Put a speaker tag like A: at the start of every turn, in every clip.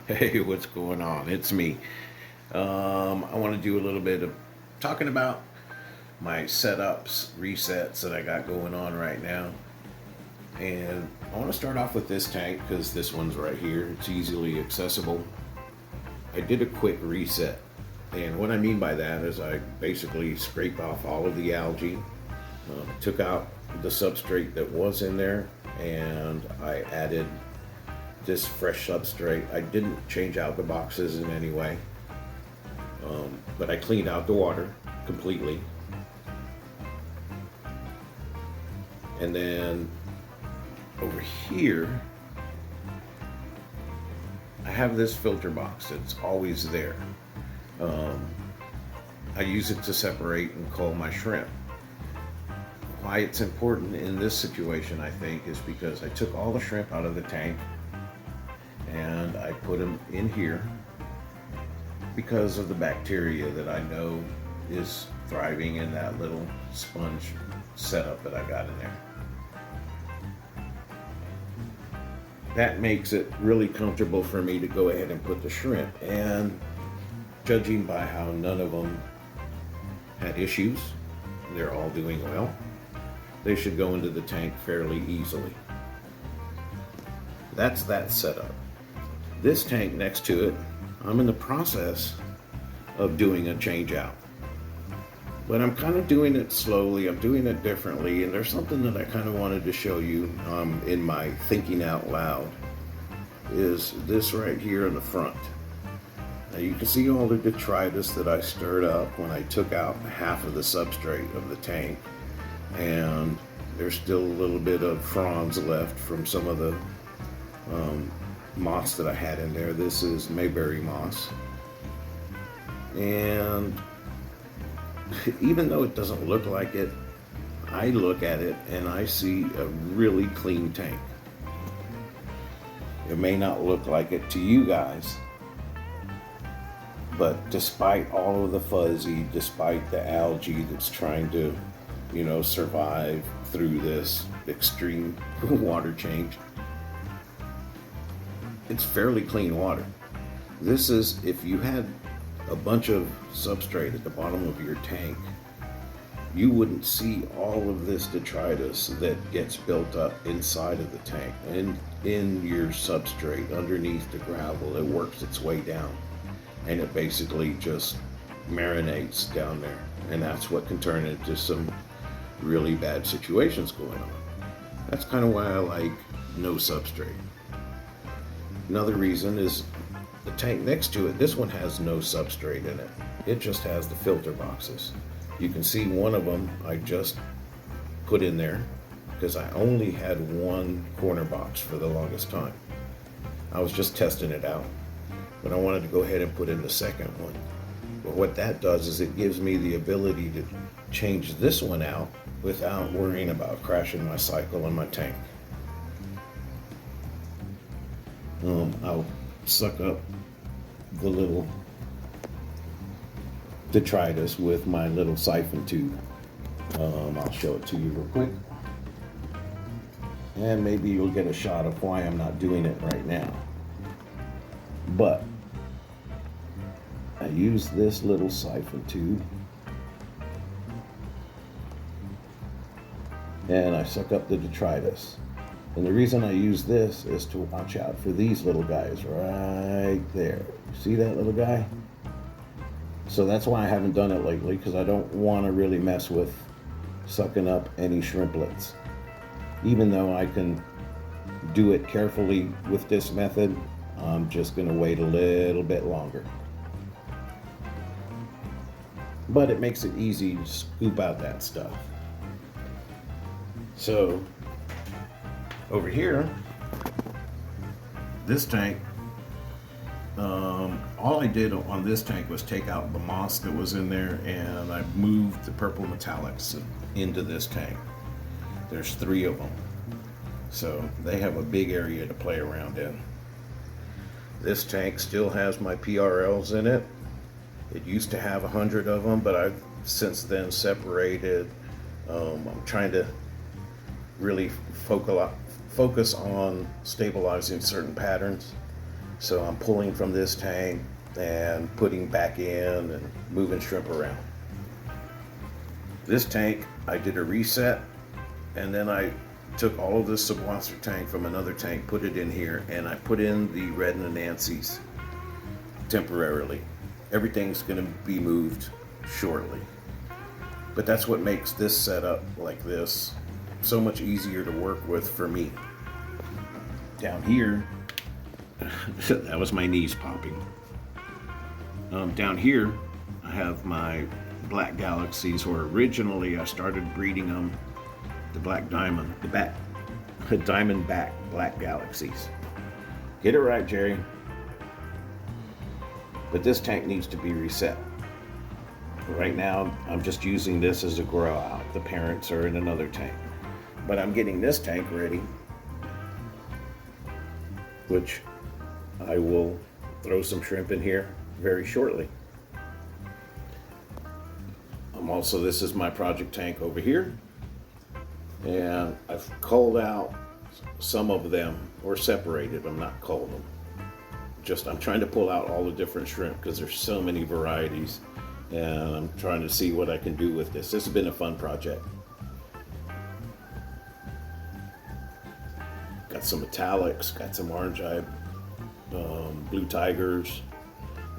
A: Hey, what's going on? It's me. I want to do a little bit of talking about my setups, resets that I got going on right now. And I want to start off with this tank because this one's right here. It's easily accessible. I did a quick reset. And what I mean by that is I basically scraped off all of the algae, took out the substrate that was in there, and I added this fresh substrate. I didn't change out the boxes in any way, but I cleaned out the water completely. And then over here, I have this filter box that's always there. I use it to separate and cull my shrimp. Why it's important in this situation, I think, is because I took all the shrimp out of the tank and I put them in here because of the bacteria that I know is thriving in that little sponge setup that I got in there. That makes it really comfortable for me to go ahead and put the shrimp. And judging by how none of them had issues, they're all doing well, they should go into the tank fairly easily. That's that setup. This tank next to it, I'm in the process of doing a change out. But I'm kind of doing it slowly, I'm doing it differently, and there's something that I kind of wanted to show you in my thinking out loud, is this right here in the front. Now you can see all the detritus that I stirred up when I took out half of the substrate of the tank, and there's still a little bit of fronds left from some of the moss that I had in there. This is mayberry moss, and even though it doesn't look like it, I look at it and I see a really clean tank. It may not look like it to you guys, but despite all of the fuzzy, despite the algae that's trying to, survive through this extreme water change, it's fairly clean water. This is, if you had a bunch of substrate at the bottom of your tank, you wouldn't see all of this detritus that gets built up inside of the tank and in your substrate underneath the gravel. It works its way down and it basically just marinates down there, and that's what can turn into some really bad situations going on. That's kind of why I like no substrate. Another reason is the tank next to it. This one has no substrate in it. It just has the filter boxes. You can see one of them I just put in there because I only had one corner box for the longest time. I was just testing it out, but I wanted to go ahead and put in the second one. But what that does is it gives me the ability to change this one out without worrying about crashing my cycle in my tank. I'll suck up the little detritus with my little siphon tube. I'll show it to you real quick, and maybe you'll get a shot of why I'm not doing it right now. But I use this little siphon tube and I suck up the detritus. And the reason I use this is to watch out for these little guys right there. See that little guy? So that's why I haven't done it lately, because I don't want to really mess with sucking up any shrimplets. Even though I can do it carefully with this method, I'm just going to wait a little bit longer. But it makes it easy to scoop out that stuff. So over here, this tank, all I did on this tank was take out the moss that was in there, and I moved the purple metallics into this tank. There's 3 of them, so they have a big area to play around in. This tank still has my PRLs in it. It used to have 100 of them, but I've since then separated. I'm trying to really focus on stabilizing certain patterns. So I'm pulling from this tank and putting back in and moving shrimp around. This tank, I did a reset, and then I took all of this subwater tank from another tank, put it in here, and I put in the red Nancy's temporarily. Everything's going to be moved shortly. But that's what makes this setup like this so much easier to work with for me. Down here, that was my knees popping. Down here, I have my black galaxies, or originally I started breeding them, the black diamond, the diamondback black galaxies. Get it right, Jerry. But this tank needs to be reset. Right now, I'm just using this as a grow out. The parents are in another tank. But I'm getting this tank ready, which I will throw some shrimp in here very shortly. This is my project tank over here. And I've culled out some of them, or separated them, not culled them. I'm trying to pull out all the different shrimp because there's so many varieties, and I'm trying to see what I can do with this. This has been a fun project. Got some metallics, got some orange eye, blue tigers,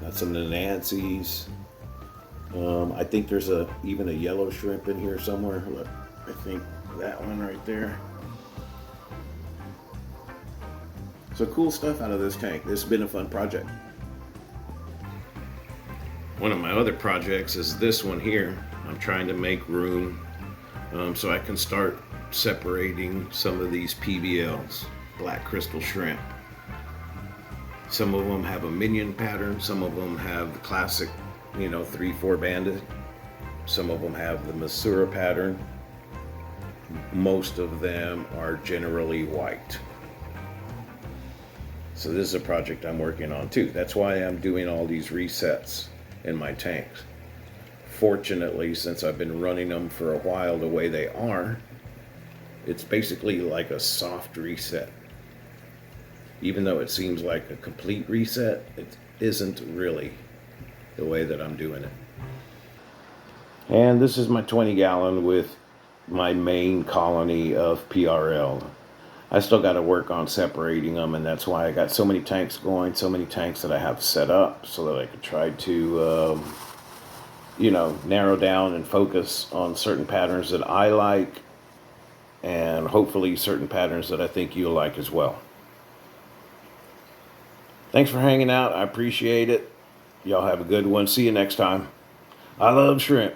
A: got some Nancy's. I think there's even a yellow shrimp in here somewhere. Look, I think that one right there. So cool stuff out of this tank. This has been a fun project. One of my other projects is this one here. I'm trying to make room so I can start separating some of these PBLs, black crystal shrimp. Some of them have a minion pattern, some of them have the classic, 3-4 banded. Some of them have the Masura pattern. Most of them are generally white. So this is a project I'm working on too. That's why I'm doing all these resets in my tanks. Fortunately, since I've been running them for a while the way they are, it's basically like a soft reset. Even though it seems like a complete reset, it isn't really the way that I'm doing it. And this is my 20 gallon with my main colony of PRL. I still got to work on separating them, and that's why I got so many tanks going, so many tanks that I have set up so that I could try to, narrow down and focus on certain patterns that I like, and hopefully certain patterns that I think you'll like as well. Thanks for hanging out. I appreciate it. Y'all have a good one. See you next time. I love shrimp.